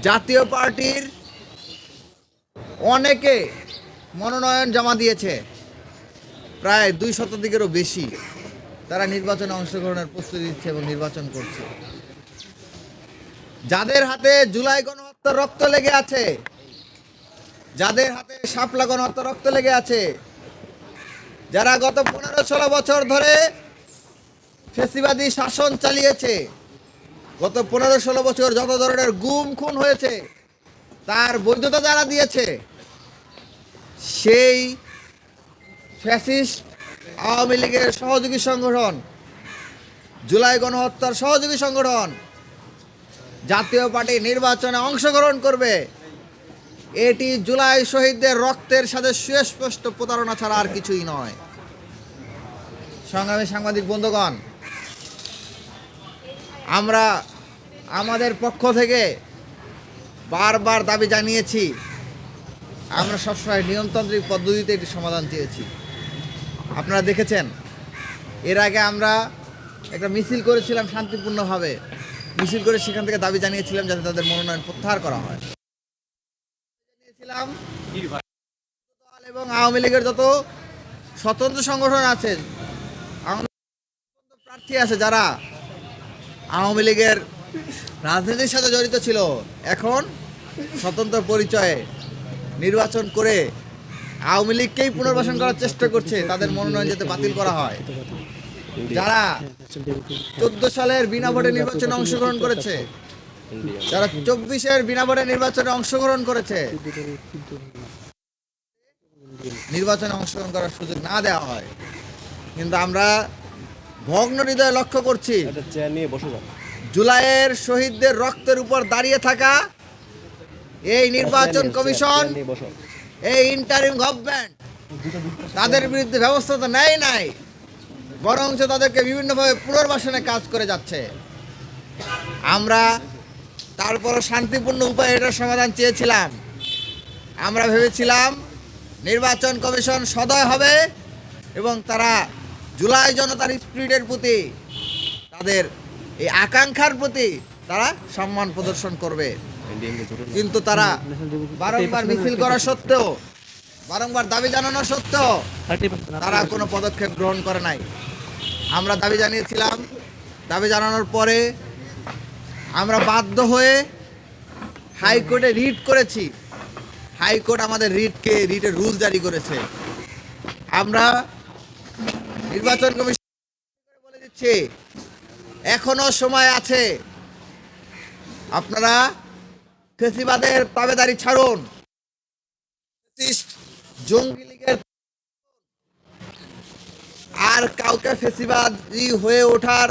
জাতীয় পার্টির অনেকে মনোনয়ন জমা দিয়েছে, প্রায় 200 বেশি। তারা নির্বাচনে অংশগ্রহণের প্রস্তুতি দিচ্ছে এবং নির্বাচন করছে। যাদের হাতে জুলাই গণহত্যার রক্ত লেগে আছে, যাদের হাতে শাপলা গণহত্যার রক্ত লেগে আছে, যারা গত 15-16 বছর ধরে ফ্যাসিবাদী শাসন চালিয়েছে, গত 15-16 বছর যত ধরনের গুম খুন হয়েছে তার বৈধতা যারা দিয়েছে, সেই ফ্যাসিস্ট আওয়ামী লীগের সহযোগী সংগঠন, জুলাই গণহত্যার সহযোগী সংগঠন জাতীয় পার্টি নির্বাচনে অংশগ্রহণ করবে, এটি জুলাই শহীদদের রক্তের সাথে সুস্পষ্ট প্রতারণা ছাড়া আর কিছুই নয়। সংগ্রামী সাংবাদিক বন্ধুগণ, আমরা আমাদের পক্ষ থেকে বারবার দাবি জানিয়েছি, আমরা সবসময় নিয়মতান্ত্রিক পদ্ধতিতে এটি সমাধান চেয়েছি। আপনারা দেখেছেন, এর আগে আমরা একটা মিছিল করেছিলাম শান্তিপূর্ণভাবে, মিছিল করে সেখান থেকে দাবি জানিয়েছিলাম যাতে তাদের মনোনয়ন প্রত্যাহার করা হয়। জানিয়েছিলাম এবং আওয়ামী লীগের যত স্বতন্ত্র সংগঠন আছে, প্রার্থী আছে যারা আওয়ামী লীগের রাজনীতির সাথে জড়িত ছিল, এখন স্বতন্ত্র পরিচয়ে নির্বাচন করে আওয়ামী লীগকেই পুনর্বাসন করার চেষ্টা করছে, তাদের মনোনয়ন যাতে বাতিল করা হয়। যারা 14 সালের বিনা ভোটে নির্বাচনে অংশগ্রহণ করেছে, যারা 24-এর বিনা ভোটে নির্বাচনে অংশগ্রহণ করেছে, নির্বাচনে অংশগ্রহণ করার সুযোগ না দেওয়া হয়। কিন্তু আমরা ভগ্ন হৃদয়ে লক্ষ্য করছি, জুলাইয়ের শহীদদের রক্তের উপর দাঁড়িয়ে থাকা এই নির্বাচন কমিশন, এই ইন্টারিম গভর্নমেন্ট তাদের বিরুদ্ধে ব্যবস্থা তো নেয় নাই, বরঞ্চ তাদেরকে বিভিন্নভাবে পুনর্বাসনে কাজ করে যাচ্ছে। আমরা তারপর শান্তিপূর্ণ উপায়ে এটার সমাধান চেয়েছিলাম। আমরা ভেবেছিলাম নির্বাচন কমিশন সদয় হবে এবং তারা জুলাই জনতার স্পিরিটের প্রতি, তাদের এই আকাঙ্ক্ষার প্রতি তারা সম্মান প্রদর্শন করবে। কিন্তু তারা বারংবার মিছিল করা সত্ত্বেও, বারংবার দাবি জানানো সত্ত্বেও তারা কোনো পদক্ষেপ গ্রহণ করে নাই। আমরা দাবি জানিয়েছিলাম, দাবি জানানোর পরে আমরা বাধ্য হয়ে হাইকোর্টে রিট করেছি। হাইকোর্ট আমাদের রিটের রুল জারি করেছে। আমরা নির্বাচন কমিশন বলে দিচ্ছি, এখনো সময় আছে, আপনারা ফ্যাসিবাদের তাবেদারি ছাড়ুন, জঙ্গি লীগের আর কাউকে ফ্যাসিবাদী হয়ে ওঠার